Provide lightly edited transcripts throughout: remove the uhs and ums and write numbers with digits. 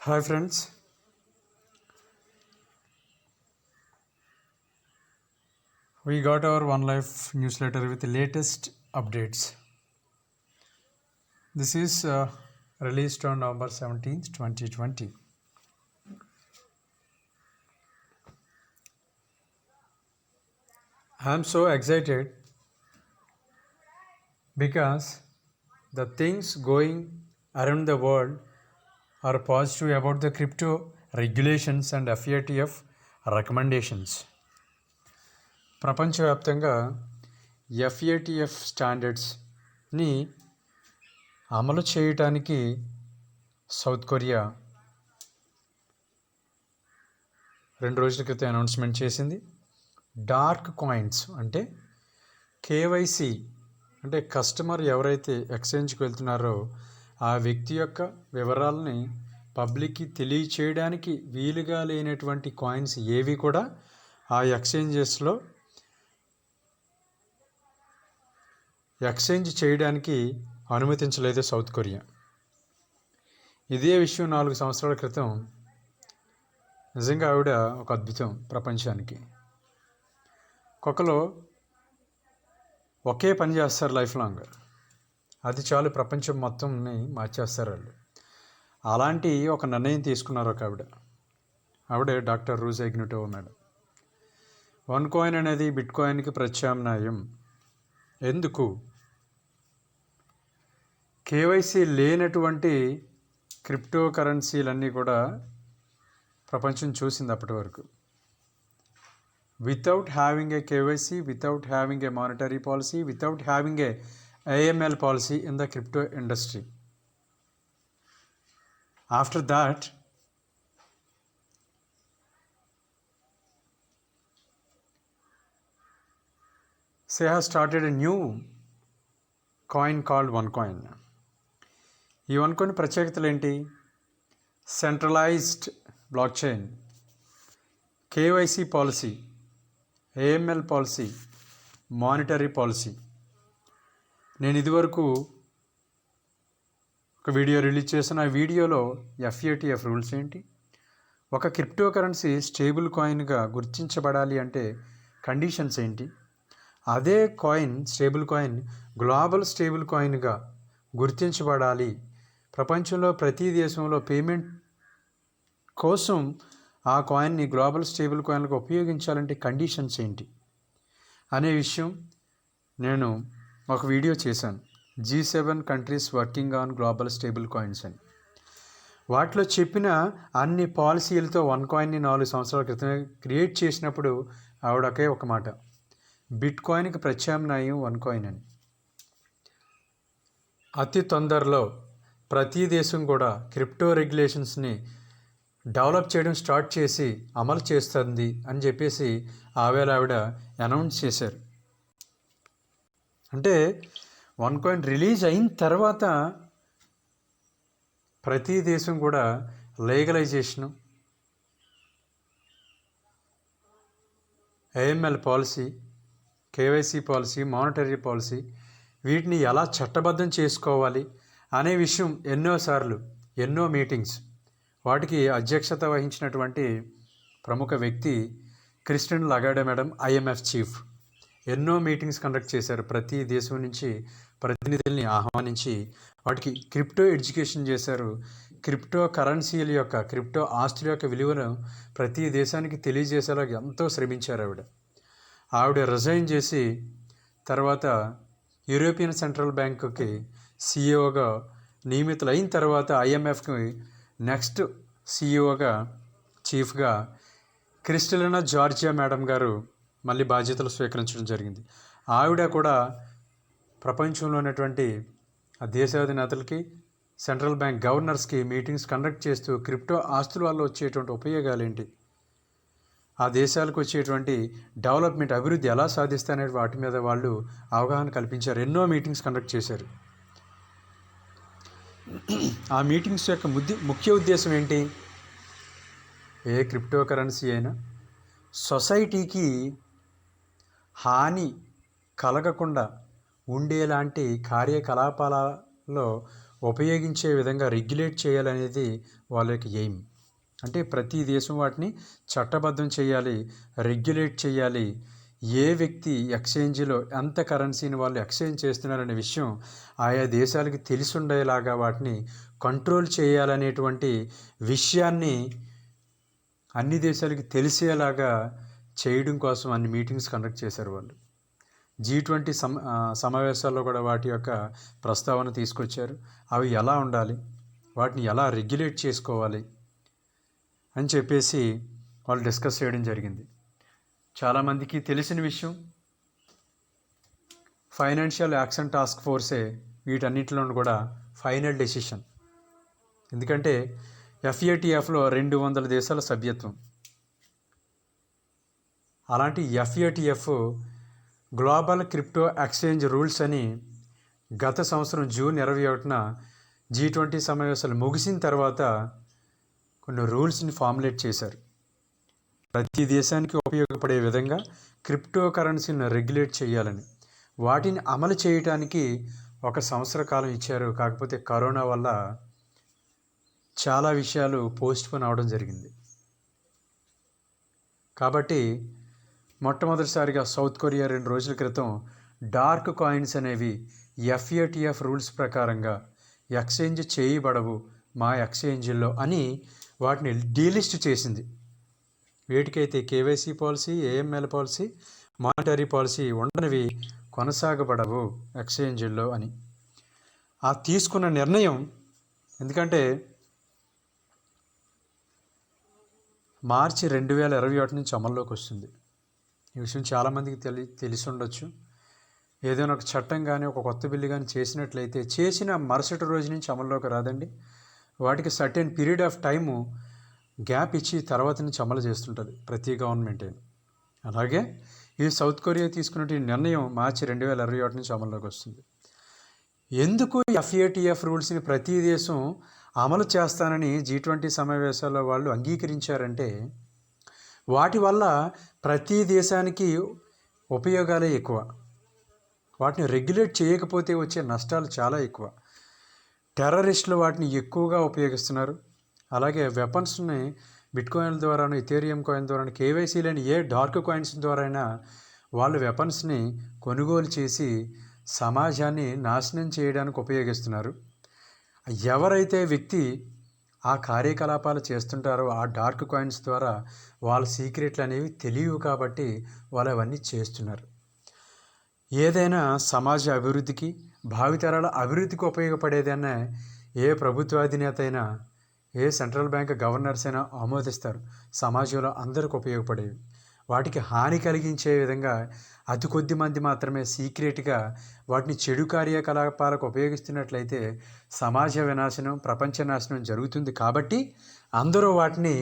Hi friends, we got our One Life newsletter with the latest updates. This is released on November 17th, 2020. I am so excited because the things going around the world are positive about the crypto regulations and FATF recommendations. ప్రపంచవ్యాప్తంగా FATF స్టాండర్డ్స్ని అమలు చేయటానికి south Korea 2 రోజుల క్రితం announcement చేసింది. Dark coins అంటే KYC అంటే customer ఎవరైతే ఎక్స్చేంజ్కి వెళ్తున్నారో ఆ వ్యక్తి యొక్క వివరాలని పబ్లిక్కి తెలియచేయడానికి వీలుగా లేనటువంటి కాయిన్స్ ఏవి కూడా ఆ ఎక్స్చేంజెస్లో ఎక్స్చేంజ్ చేయడానికి అనుమతించలేదు సౌత్ కొరియా. ఇదే విషయం 4 సంవత్సరాల క్రితం నిజంగా ఆవిడ ఒక అద్భుతం ప్రపంచానికి. ఒకే పని చేస్తారు లైఫ్ లాంగ్, అది చాలు ప్రపంచం మొత్తంని మార్చేస్తారు వాళ్ళు. అలాంటి ఒక నిర్ణయం తీసుకున్నారు ఒక ఆవిడే డాక్టర్ రూజ్ ఇగ్నిటో మేడం. వన్ కాయిన్ అనేది బిట్ కాయిన్కి ప్రత్యామ్నాయం. ఎందుకు? కేవైసీ లేనటువంటి క్రిప్టో కరెన్సీలన్నీ కూడా ప్రపంచం చూసింది అప్పటి వరకు. Without having a KYC, without having a monetary policy, without having a AML policy in the crypto industry. After that, they have started a new coin called OneCoin. ఈ OneCoin ప్రత్యేకతలు ఏంటి? Centralized block chain, KYC policy, AML policy, monetary policy. నేను ఇదివరకు ఒక video release చేసిన. ఆ వీడియోలో FATF rules ఏంటి, ఒక క్రిప్టో కరెన్సీ స్టేబుల్ కాయిన్గా గుర్తించబడాలి అంటే కండిషన్స్ ఏంటి, అదే coin stable coin global stable కాయిన్గా గుర్తించబడాలి, ప్రపంచంలో ప్రతి దేశంలో పేమెంట్ కోసం ఆ కాయిన్ని గ్లోబల్ స్టేబుల్ కాయిన్గా ఉపయోగించాలంటే కండిషన్స్ ఏంటి అనే విషయం నేను ఒక వీడియో చేశాను. G7 countries working on global stable coins అని. వాటిలో చెప్పిన అన్ని పాలసీలతో వన్ కాయిన్ని 4 సంవత్సరాల క్రితమే క్రియేట్ చేసినప్పుడు ఆవిడకే ఒక మాట, బిట్ కాయిన్కి ప్రత్యామ్నాయం వన్ కాయిన్ అని. అతి తొందరలో ప్రతి దేశం కూడా క్రిప్టో రెగ్యులేషన్స్ని డెవలప్ చేయడం స్టార్ట్ చేసి అమలు చేస్తుంది అని చెప్పేసి ఆవిడ అనౌన్స్ చేశారు. అంటే వన్ కాయిన్ రిలీజ్ అయిన తర్వాత ప్రతి దేశం కూడా లీగలైజేషను, AML policy, KYC policy, monetary policy వీటిని ఎలా చట్టబద్ధం చేసుకోవాలి అనే విషయం ఎన్నోసార్లు ఎన్నో మీటింగ్స్, వాటికి అధ్యక్షత వహించినటువంటి ప్రముఖ వ్యక్తి Christine Lagarde madam, IMF chief. ఎన్నో మీటింగ్స్ కండక్ట్ చేశారు. ప్రతి దేశం నుంచి ప్రతినిధుల్ని ఆహ్వానించి వాటికి క్రిప్టో ఎడ్యుకేషన్ చేశారు. క్రిప్టో కరెన్సీల యొక్క, క్రిప్టో ఆస్తుల యొక్క విలువను ప్రతి దేశానికి తెలియజేసేలా ఎంతో శ్రమించారు ఆవిడ రిజైన్ చేసి తర్వాత యూరోపియన్ సెంట్రల్ బ్యాంకుకి CEOగా నియమితులైన తర్వాత IMFకి నెక్స్ట్ CEOగా చీఫ్గా క్రిస్టలినా జార్జియా మేడం గారు మళ్ళీ బాధ్యతలు స్వీకరించడం జరిగింది. ఆవిడ కూడా ప్రపంచంలో ఉన్నటువంటి ఆ దేశాధినేతలకి, సెంట్రల్ బ్యాంక్ గవర్నర్స్కి మీటింగ్స్ కండక్ట్ చేస్తూ క్రిప్టో ఆస్తుల వల్ల వచ్చేటువంటి ఉపయోగాలు ఏంటి, ఆ దేశాలకు వచ్చేటువంటి డెవలప్మెంట్, అభివృద్ధి ఎలా సాధిస్తాయనే వాటి మీద వాళ్ళు అవగాహన కల్పించారు. ఎన్నో మీటింగ్స్ కండక్ట్ చేశారు. ఆ మీటింగ్స్ యొక్క ముఖ్య ఉద్దేశం ఏంటి? ఏ క్రిప్టో కరెన్సీ అయినా సొసైటీకి హాని కలగకుండా ఉండేలాంటి కార్యకలాపాలలో ఉపయోగించే విధంగా రెగ్యులేట్ చేయాలనేది వాళ్ళ యొక్క ఎయిమ్. అంటే ప్రతి దేశం వాటిని చట్టబద్ధం చేయాలి, రెగ్యులేట్ చేయాలి. ఏ వ్యక్తి ఎక్స్చేంజ్లో ఎంత కరెన్సీని వాళ్ళు ఎక్స్చేంజ్ చేస్తున్నారనే విషయం ఆయా దేశాలకి తెలిసి ఉండేలాగా వాటిని కంట్రోల్ చేయాలనేటువంటి విషయాన్ని అన్ని దేశాలకి తెలిసేలాగా చేయడం కోసం అన్ని మీటింగ్స్ కండక్ట్ చేశారు వాళ్ళు. G20 సమావేశాల్లో కూడా వాటి యొక్క ప్రస్తావన తీసుకొచ్చారు. అవి ఎలా ఉండాలి, వాటిని ఎలా రెగ్యులేట్ చేసుకోవాలి అని చెప్పేసి వాళ్ళు డిస్కస్ చేయడం జరిగింది. చాలామందికి తెలిసిన విషయం ఫైనాన్షియల్ యాక్షన్ టాస్క్ ఫోర్సే వీటన్నిటిలోనూ కూడా ఫైనల్ డెసిషన్. ఎందుకంటే FATFలో 200 దేశాల సభ్యత్వం. అలాంటి FATF global crypto exchange rules అని గత సంవత్సరం జూన్ 21న G20 సమావేశాలు ముగిసిన తర్వాత కొన్ని రూల్స్ని ఫార్ములేట్ చేశారు. ప్రతి దేశానికి ఉపయోగపడే విధంగా క్రిప్టో కరెన్సీని రెగ్యులేట్ చేయాలని. వాటిని అమలు చేయడానికి 1 సంవత్సర కాలం ఇచ్చారు. కాకపోతే కరోనా వల్ల చాలా విషయాలు పోస్ట్పోన్ అవడం జరిగింది. కాబట్టి మొట్టమొదటిసారిగా సౌత్ కొరియా 2 రోజుల క్రితం డార్క్ కాయిన్స్ అనేవి FATF రూల్స్ ప్రకారంగా ఎక్స్చేంజ్ చేయబడవు మా ఎక్స్చేంజ్లో అని వాటిని డీలిస్ట్ చేసింది. వేటికైతే KYC policy, AML policy, monetary policy ఉండనివి కొనసాగబడవు ఎక్స్చేంజ్లో అని ఆ తీసుకున్న నిర్ణయం. ఎందుకంటే మార్చి 2021 నుంచి అమల్లోకి వస్తుంది. ఈ విషయం చాలామందికి తెలిసి ఉండొచ్చు. ఏదైనా ఒక చట్టం కానీ ఒక కొత్త బిల్లు కానీ చేసినట్లయితే చేసిన మరుసటి రోజు నుంచి అమల్లోకి రాదండి. వాటికి certain period of time gap ఇచ్చి తర్వాత నుంచి అమలు చేస్తుంటుంది ప్రతి గవర్నమెంట్. అలాగే ఈ సౌత్ కొరియా తీసుకున్న నిర్ణయం మార్చి 2021 నుంచి అమల్లోకి వస్తుంది. ఎందుకు FATF రూల్స్ని ప్రతి దేశం అమలు చేస్తానని G20 సమావేశాల్లో వాళ్ళు అంగీకరించారంటే వాటి వల్ల ప్రతి దేశానికి ఉపయోగాలే ఎక్కువ. వాటిని రెగ్యులేట్ చేయకపోతే వచ్చే నష్టాలు చాలా ఎక్కువ. టెర్రరిస్టులు వాటిని ఎక్కువగా ఉపయోగిస్తున్నారు. అలాగే వెపన్స్ని బిట్కాయిన్ల ద్వారాను, ఇథేరియం కాయిన్ ద్వారా, KYC లేని ఏ డార్క్ కాయిన్స్ ద్వారా అయినా వాళ్ళు వెపన్స్ని కొనుగోలు చేసి సమాజాన్ని నాశనం చేయడానికి ఉపయోగిస్తున్నారు. ఎవరైతే వ్యక్తి ఆ కార్యకలాపాలు చేస్తుంటారో ఆ డార్క్ కాయిన్స్ ద్వారా వాళ్ళ సీక్రెట్లు అనేవి తెలియవు కాబట్టి వాళ్ళు అవన్నీ చేస్తున్నారు. ఏదైనా సమాజ అభివృద్ధికి, భావితరాల అభివృద్ధికి ఉపయోగపడేదైనా ఏ ప్రభుత్వాధినేత అయినా, ఏ సెంట్రల్ బ్యాంక్ గవర్నర్స్ అయినా ఆమోదిస్తారు. సమాజంలో అందరికి ఉపయోగపడేవి. వాటికి హాని కలిగించే విధంగా అతి కొద్ది మంది మాత్రమే సీక్రెట్గా వాటిని చెడు కార్యకలాపాలకు ఉపయోగిస్తున్నట్లయితే సమాజ వినాశనం, ప్రపంచ నాశనం జరుగుతుంది. కాబట్టి అందరూ వాటిని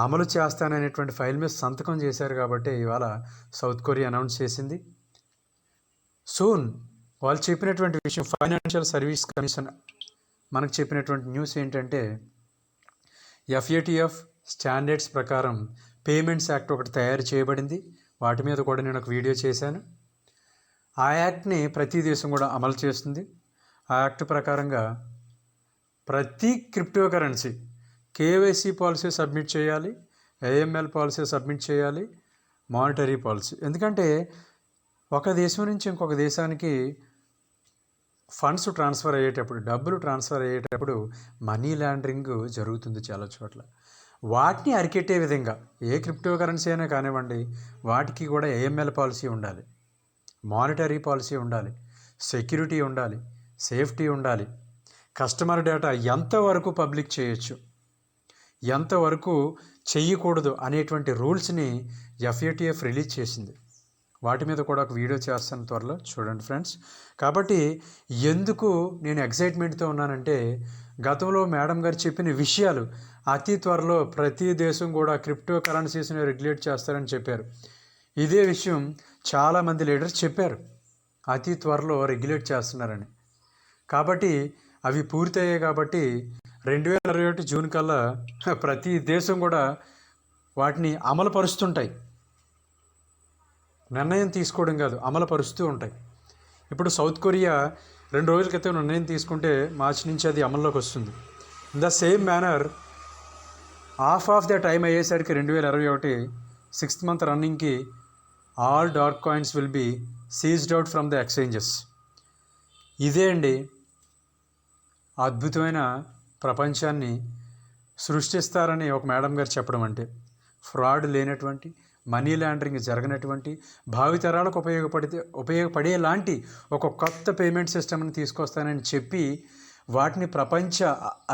అమలు చేస్తాననేటువంటి ఫైల్ మీద సంతకం చేశారు. కాబట్టి ఇవాళ సౌత్ కొరియా అనౌన్స్ చేసింది. సూన్ వాళ్ళు చెప్పినటువంటి విషయం, ఫైనాన్షియల్ సర్వీస్ కమిషన్ మనకు చెప్పినటువంటి న్యూస్ ఏంటంటే FATF స్టాండర్డ్స్ ప్రకారం పేమెంట్స్ యాక్ట్ ఒకటి తయారు చేయబడింది. వాటి మీద కూడా నేను ఒక వీడియో చేశాను. ఆ యాక్ట్ని ప్రతి దేశం కూడా అమలు చేస్తుంది. ఆ యాక్ట్ ప్రకారంగా ప్రతి crypto currency KYC policy submit చేయాలి, AML పాలసీ సబ్మిట్ చేయాలి, మానిటరీ పాలసీ. ఎందుకంటే ఒక దేశం నుంచి ఇంకొక దేశానికి ఫండ్స్ ట్రాన్స్ఫర్ అయ్యేటప్పుడు, డబ్బులు ట్రాన్స్ఫర్ అయ్యేటప్పుడు మనీ లాండరింగ్ జరుగుతుంది చాలా చోట్ల. వాటిని అరికెట్టే విధంగా ఏ క్రిప్టో కరెన్సీ అయినా కానివ్వండి, వాటికి కూడా AML పాలసీ ఉండాలి, మానిటరీ పాలసీ ఉండాలి, సెక్యూరిటీ ఉండాలి, సేఫ్టీ ఉండాలి. కస్టమర్ డేటా ఎంతవరకు పబ్లిక్ చేయొచ్చు, ఎంతవరకు చెయ్యకూడదు అనేటువంటి రూల్స్ని FATF రిలీజ్ చేసింది. వాటి మీద కూడా ఒక వీడియో చేస్తాను త్వరలో, చూడండి ఫ్రెండ్స్. కాబట్టి ఎందుకు నేను ఎక్సైట్మెంట్తో ఉన్నానంటే గతంలో మేడం గారు చెప్పిన విషయాలు అతి త్వరలో ప్రతి దేశం కూడా క్రిప్టో కరెన్సీస్ని రెగ్యులేట్ చేస్తారని చెప్పారు. ఇదే విషయం చాలామంది లీడర్స్ చెప్పారు, అతి త్వరలో రెగ్యులేట్ చేస్తున్నారని. కాబట్టి అవి పూర్తయ్యాయి. కాబట్టి 2021 జూన్ కల్లా ప్రతి దేశం కూడా వాటిని అమలు పరుస్తుంటాయి. నిర్ణయం తీసుకోవడం కాదు, అమలు పరుస్తూ ఉంటాయి. ఇప్పుడు సౌత్ కొరియా 2 రోజుల క్రితం నిర్ణయం తీసుకుంటే మార్చి నుంచి అది అమల్లోకి వస్తుంది. In the same manner half of the time అయ్యేసరికి 2021 6th మంత్ రన్నింగ్కి all dark coins will be seized out from the exchanges. ఇదే అండి అద్భుతమైన ప్రపంచాన్ని సృష్టిస్తారని ఒక మేడం గారు చెప్పడం అంటే, ఫ్రాడ్ లేనటువంటి, మనీ లాండరింగ్ జరగనటువంటి, భావితరాలకు ఉపయోగపడేలాంటి ఒక కొత్త పేమెంట్ సిస్టమ్ని తీసుకొస్తానని చెప్పి వాటిని ప్రపంచ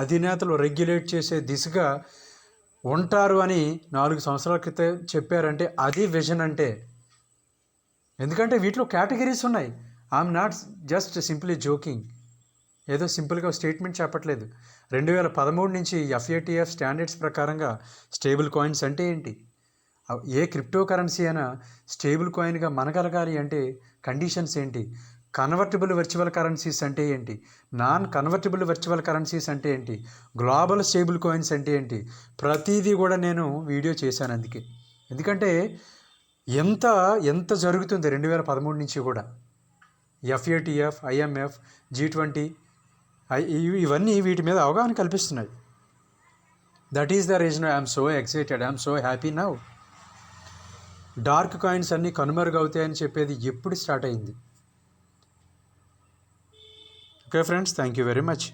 అధినేతలు రెగ్యులేట్ చేసే దిశగా ఉంటారు అని 4 సంవత్సరాల క్రితం చెప్పారంటే అది విజన్ అంటే. ఎందుకంటే వీటిలో కేటగిరీస్ ఉన్నాయి. I'm not just simply joking, ఏదో సింపుల్గా స్టేట్మెంట్ చెప్పట్లేదు. 2013 నుంచి FATF స్టాండర్డ్స్ ప్రకారంగా స్టేబుల్ కాయిన్స్ అంటే ఏంటి, ఏ క్రిప్టో కరెన్సీ అయినా స్టేబుల్ కాయిన్గా మనగలగాలి అంటే కండిషన్స్ ఏంటి, కన్వర్టబుల్ వర్చువల్ కరెన్సీస్ అంటే ఏంటి, నాన్ కన్వర్టబుల్ వర్చువల్ కరెన్సీస్ అంటే ఏంటి, గ్లోబల్ స్టేబుల్ కాయిన్స్ అంటే ఏంటి, ప్రతిదీ కూడా నేను వీడియో చేశాను. ఎందుకంటే ఎంత జరుగుతుంది 2013 నుంచి కూడా. FATF, IMF, G20 ఇవన్నీ వీటి మీద అవగాహన కల్పిస్తున్నాయి. That is the reason I'm so excited, I'm so happy now. Dark coins అన్నీ కనుమరుగవుతాయని చెప్పేది ఎప్పుడు స్టార్ట్ అయింది? Okay friends, thank you very much.